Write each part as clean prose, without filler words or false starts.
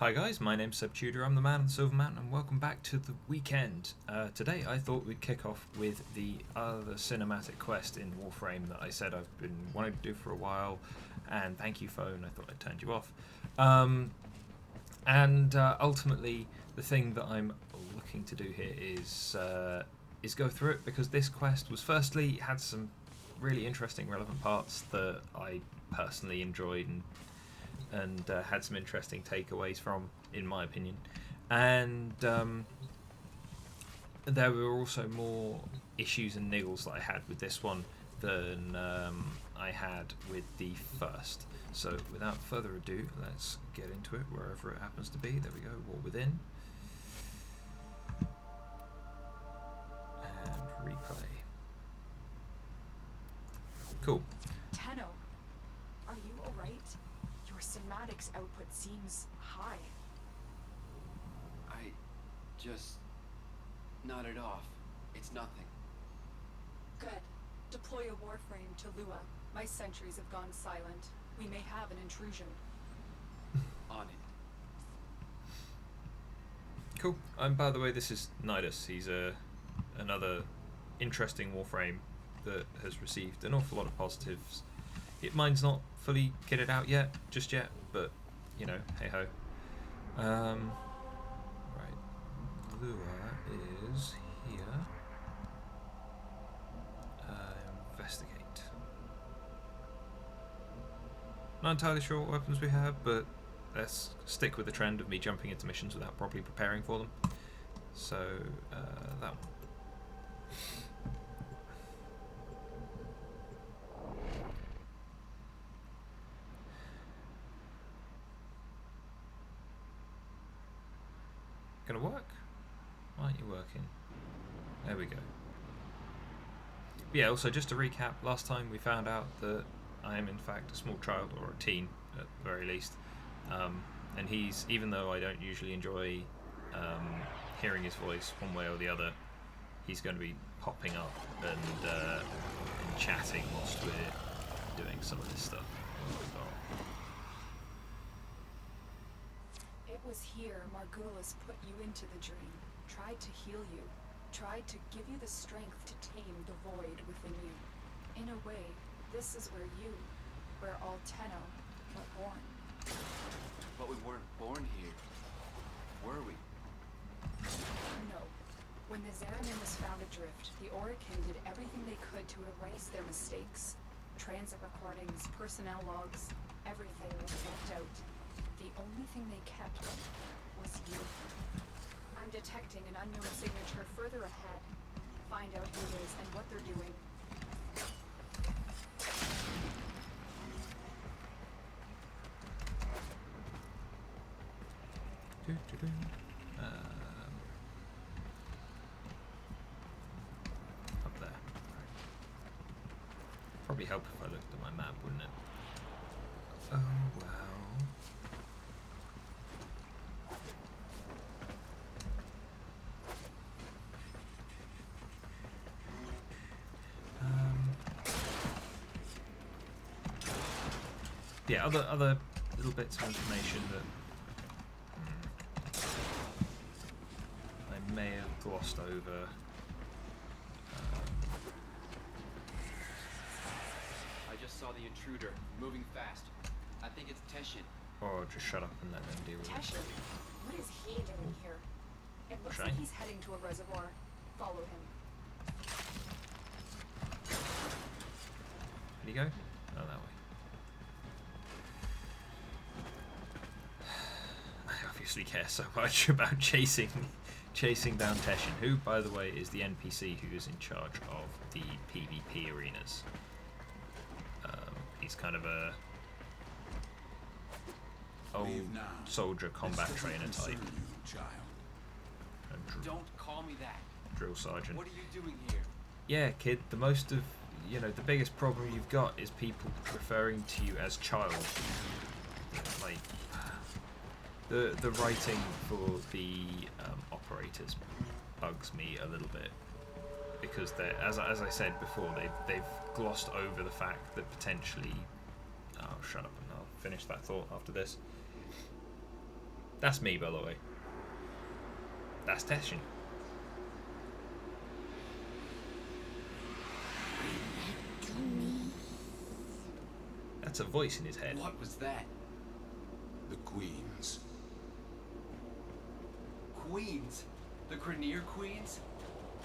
Hi guys, my name's Seb Tudor, I'm the man on the Silver Mountain, and welcome back to the weekend. Today I thought we'd kick off with the other cinematic quest in Warframe that I said I've been wanting to do for a while, and thank you phone, I thought I turned you off. Ultimately the thing that I'm looking to do here is go through it, because this quest was firstly had some really interesting relevant parts that I personally enjoyed and had some interesting takeaways from, in my opinion. And there were also more issues and niggles that I had with this one than I had with the first. So without further ado, let's get into it wherever it happens to be. There we go, War Within. And replay. Cool. Tenno, are you alright? Your somatics output seems high. I just nodded off. It's nothing. Good. Deploy a Warframe to Lua. My sentries have gone silent. We may have an intrusion. On it. Cool. By the way, this is Nidus. He's another interesting Warframe that has received an awful lot of positives. Mine's not fully kitted out just yet, but you know, hey ho. Right, Lua is here. Investigate. Not entirely sure what weapons we have, but let's stick with the trend of me jumping into missions without properly preparing for them. So that one. Gonna work? Why aren't you working? There we go. Yeah, also just to recap, last time we found out that I am in fact a small child, or a teen at the very least. And he's, even though I don't usually enjoy hearing his voice one way or the other, he's going to be popping up and chatting whilst we're doing some of this stuff. It was here Margulis put you into the dream, tried to heal you, tried to give you the strength to tame the void within you. In a way, this is where all Tenno were born. But we weren't born here. Were we? No. When the Zeramin was found adrift, the Orokin did everything they could to erase their mistakes. Transit recordings, personnel logs, everything was wiped out. The only thing they kept was you. I'm detecting an unknown signature further ahead. Find out who it is and what they're doing. Up there. Probably help if I looked at my map, wouldn't it? Oh well. Yeah, other little bits of information that I may have glossed over. I just saw the intruder moving fast. I think it's Teshin. Or just shut up and let them deal with it. Teshin, what is he doing here? It looks like he's heading to a reservoir. Follow him. Did he go? Oh, that way. I obviously care so much about chasing down Teshin, who, by the way, is the NPC who is in charge of the PvP arenas. He's kind of a old soldier combat trainer type. Don't call me that. Drill sergeant. What are you doing here? Yeah, kid, the biggest problem you've got is people referring to you as child. Like, the writing for the operators bugs me a little bit, because they, as I said before, they've glossed over the fact that potentially, oh, shut up and I'll finish that thought after this. That's me, by the way. That's Teshin. That's a voice in his head. What was that? The Queens. Queens? The Grenier Queens?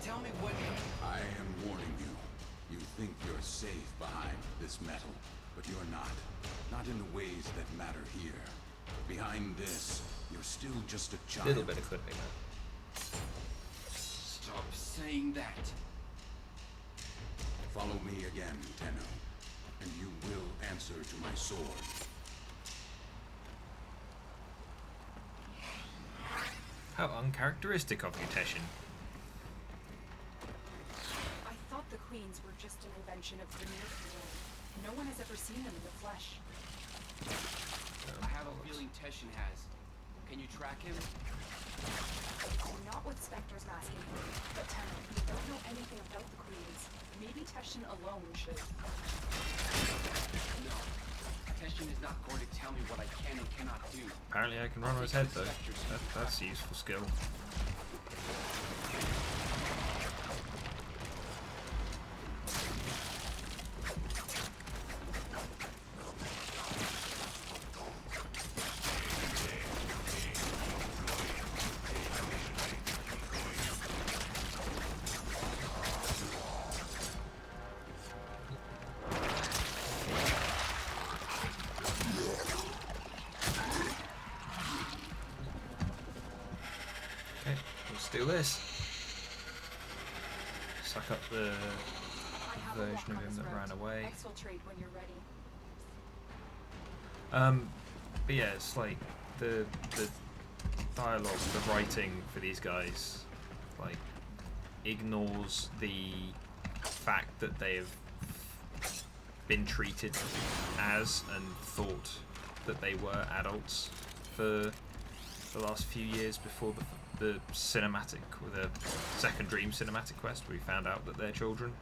Tell me what... I am warning you. You think you're safe behind this metal, but you're not. Not in the ways that matter here. Behind this, you're still just a child. Little bit of clipping there. Stop saying that. Follow me again, Tenno, and you will answer to my sword. How uncharacteristic of you, Teshin. I thought the queens were just an invention of the near field. No one has ever seen them in the flesh. I have a feeling Teshin has. Can you track him? Not with Spectre's masking him, but Tenno, you don't know anything about the queens. Maybe Teshin alone should. No. Teshin is not going to tell me what I can and cannot do. Apparently I can run on his head, though. That's a useful skill. Do this. Suck up the version of him that ran away. Exfiltrate when you're ready. But yeah, it's like the dialogue, the writing for these guys, like ignores the fact that they have been treated as and thought that they were adults for the last few years before the cinematic, or the second Dream cinematic quest, where we found out that they're children.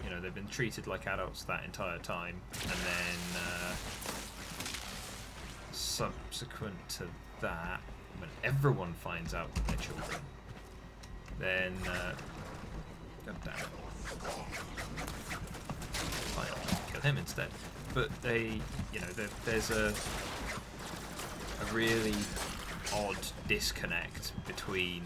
You know, they've been treated like adults that entire time, and then subsequent to that, when everyone finds out that they're children, then God damn it, fine, kill him instead. But they, you know, there's a really odd disconnect between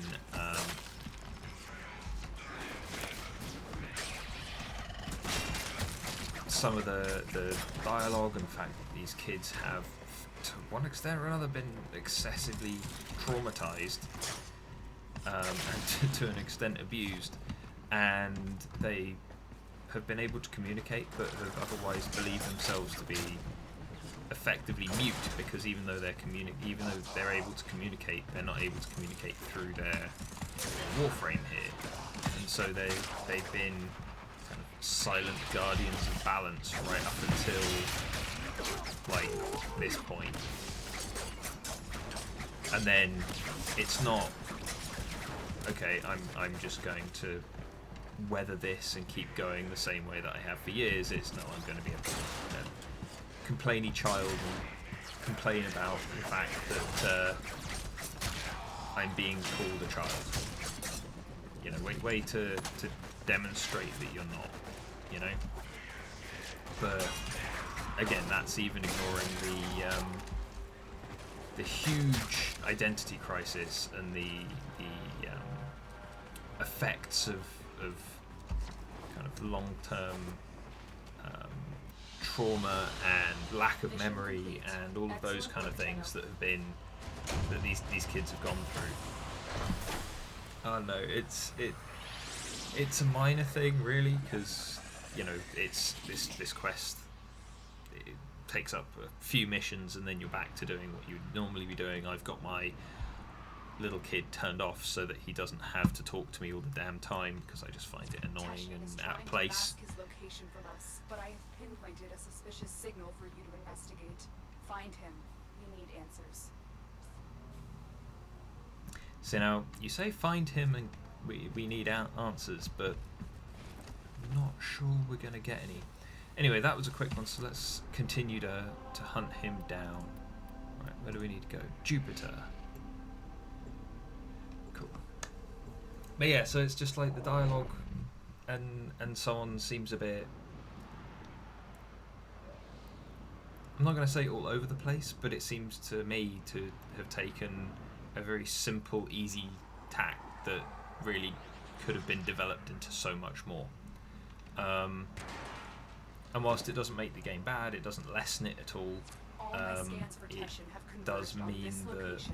some of the dialogue and the fact that these kids have, to one extent or another, been excessively traumatized and to an extent abused, and they have been able to communicate but have otherwise believed themselves to be effectively mute, because even though they're able to communicate, they're not able to communicate through their Warframe here, and so they've been kind of silent guardians of balance right up until like this point, and then it's not okay. I'm just going to weather this and keep going the same way that I have for years. It's no, I'm going to be a complainy child and complain about the fact that I'm being called a child. You know, way to demonstrate that you're not, you know. But again, that's even ignoring the huge identity crisis and the effects of kind of long-term trauma and lack of memory and all of those kind of things that these kids have gone through. Oh no, it's a minor thing really, because you know it's this quest. It takes up a few missions and then you're back to doing what you'd normally be doing. I've got my little kid turned off so that he doesn't have to talk to me all the damn time, because I just find it annoying and out of place. His location from us, but I have pinpointed a suspicious signal for you to investigate. Find him. We need answers. So now you say find him and we need answers, but I'm not sure we're going to get any. Anyway, that was a quick one, so let's continue to hunt him down. Right, where do we need to go? Jupiter. But yeah, so it's just like the dialogue and so on seems a bit. I'm not going to say all over the place, but it seems to me to have taken a very simple, easy tack that really could have been developed into so much more. And whilst it doesn't make the game bad, it doesn't lessen it at all. All my scans for It Teshin have does converged on mean this that location.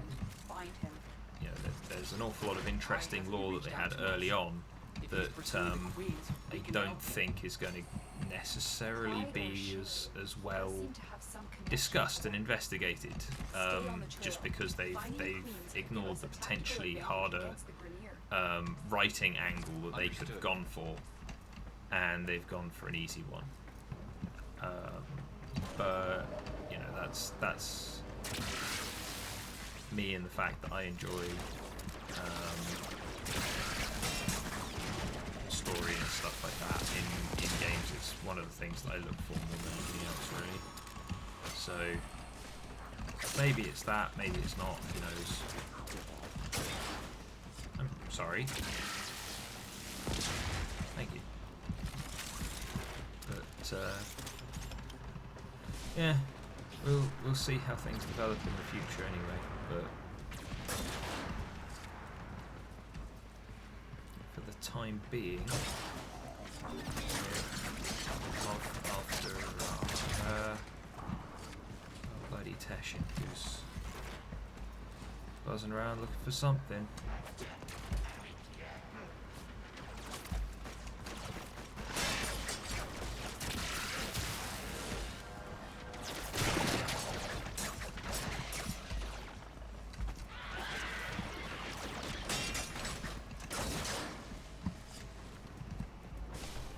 Find him. you know there's an awful lot of interesting lore that they had early on that I don't think is going to necessarily be as well Seem to have some connection discussed to and them. investigated, Stay on the just trail. because they've Finding Queens could give ignored us the a tactical potentially advantage harder against the Grenier. writing angle that they could have Understood. gone for, and they've gone for an easy one. But you know that's me and the fact that I enjoy story and stuff like that in games. It's one of the things that I look for more than anything else, really. So maybe it's that, maybe it's not. Who knows? I'm sorry. Thank you. But yeah, we'll see how things develop in the future anyway. But for the time being, we're off after our bloody Teshin, who's buzzing around looking for something.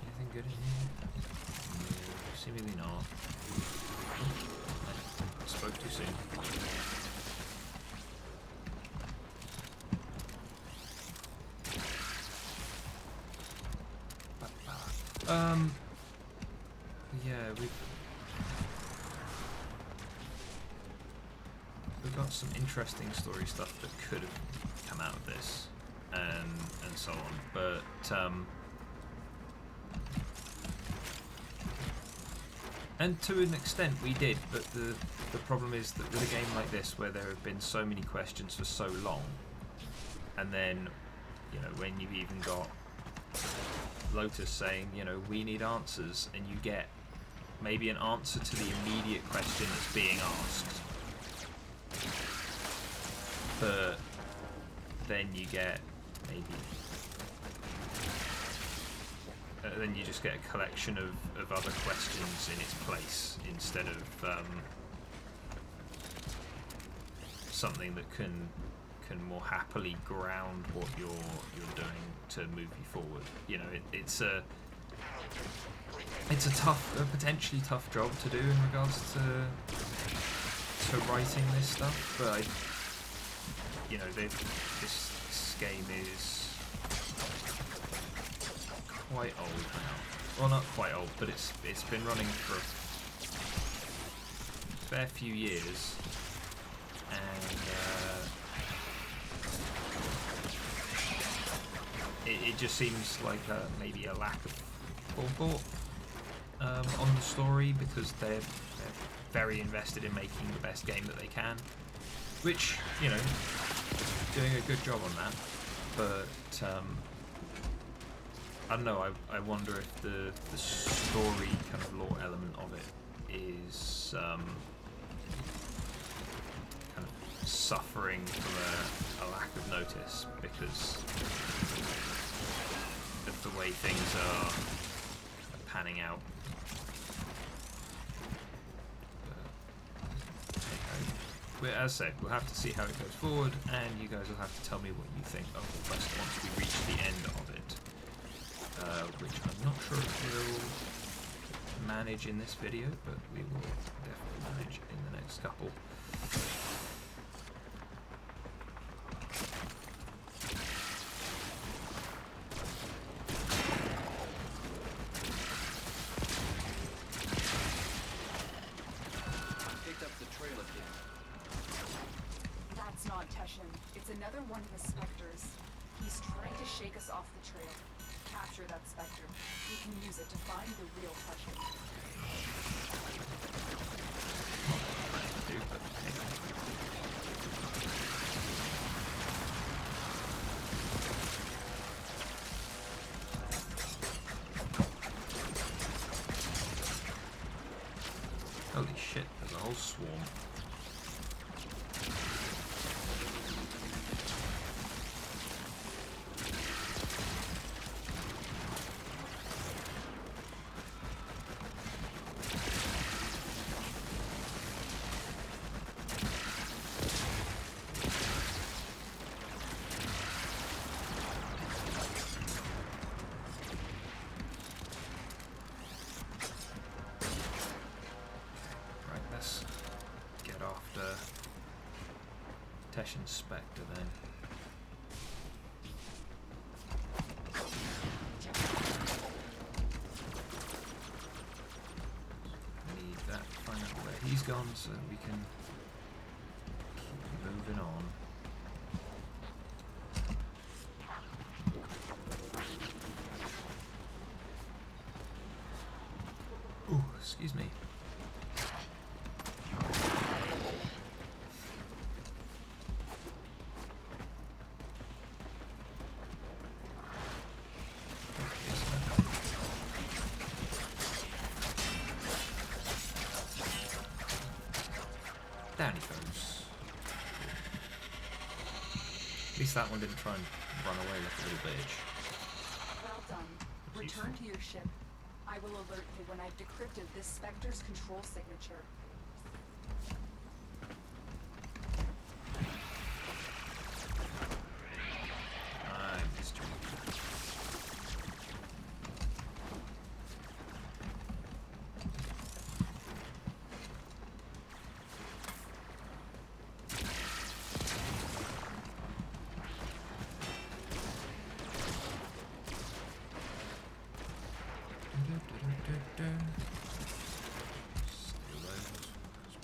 Anything good in here? No, seemingly not. I spoke too soon. Yeah, we've got some interesting story stuff that could have come out of this, and so on. But and to an extent we did. But the problem is that with a game like this, where there have been so many questions for so long, and then you know when you've even got Lotus saying, you know, we need answers, and you get maybe an answer to the immediate question that's being asked, but then you get maybe then you just get a collection of other questions in its place instead of something that can more happily ground what you're doing to move you forward. You know, it's a potentially tough job to do in regards to writing this stuff, but this game is quite old now. Well, not quite old, but it's been running for a fair few years, and it just seems like maybe a lack of forethought on the story, because they're very invested in making the best game that they can, which, you know, doing a good job on that. But I don't know, I wonder if the story kind of lore element of it is kind of suffering from a lack of notice because of the way things are panning out. But as I said, we'll have to see how it goes forward, and you guys will have to tell me what you think of the quest once we reach the end of it, which I'm not sure if we'll manage in this video, but we will definitely manage in the next couple. Picked up the trail again. That's not Teshin. It's another one of the specters. He's trying to shake us off the trail. Capture that Spectre. We can use it to find the real Teshin. Holy shit, there's a whole swarm. Teshin Spectre then. Need that, find out where he's gone so that we can keep moving on. Ooh, excuse me. Down he goes. At least that one didn't try and run away like a little bitch. Well done. Return to your ship. I will alert you when I've decrypted this Spectre's control signature. I missed you.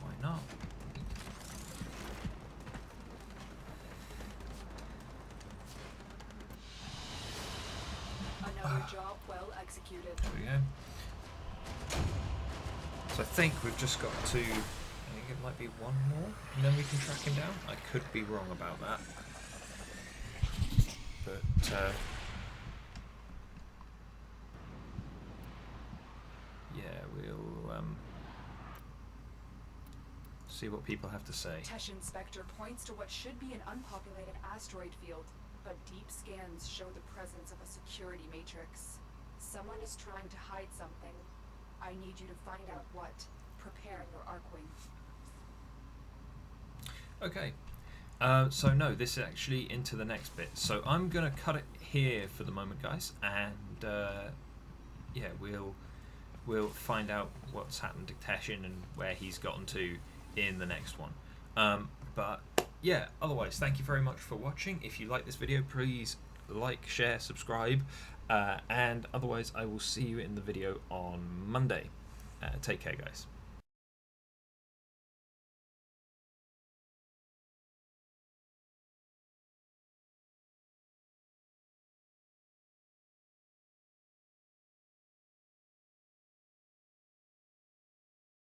Why not? Another job well executed. There we go. So I think we've just got to, I think it might be one more, and then we can track him down. I could be wrong about that. But, yeah, we'll see what people have to say. Teshin Spectre points to what should be an unpopulated asteroid field, but deep scans show the presence of a security matrix. Someone is trying to hide something. I need you to find out what. Prepare your Arkwing. Okay. So no, this is actually into the next bit. So I'm gonna cut it here for the moment, guys, and yeah, we'll find out what's happened to Teshin and where he's gotten to in the next one. But yeah, otherwise, thank you very much for watching. If you like this video, please like, share, subscribe, and otherwise I will see you in the video on Monday. Take care, guys.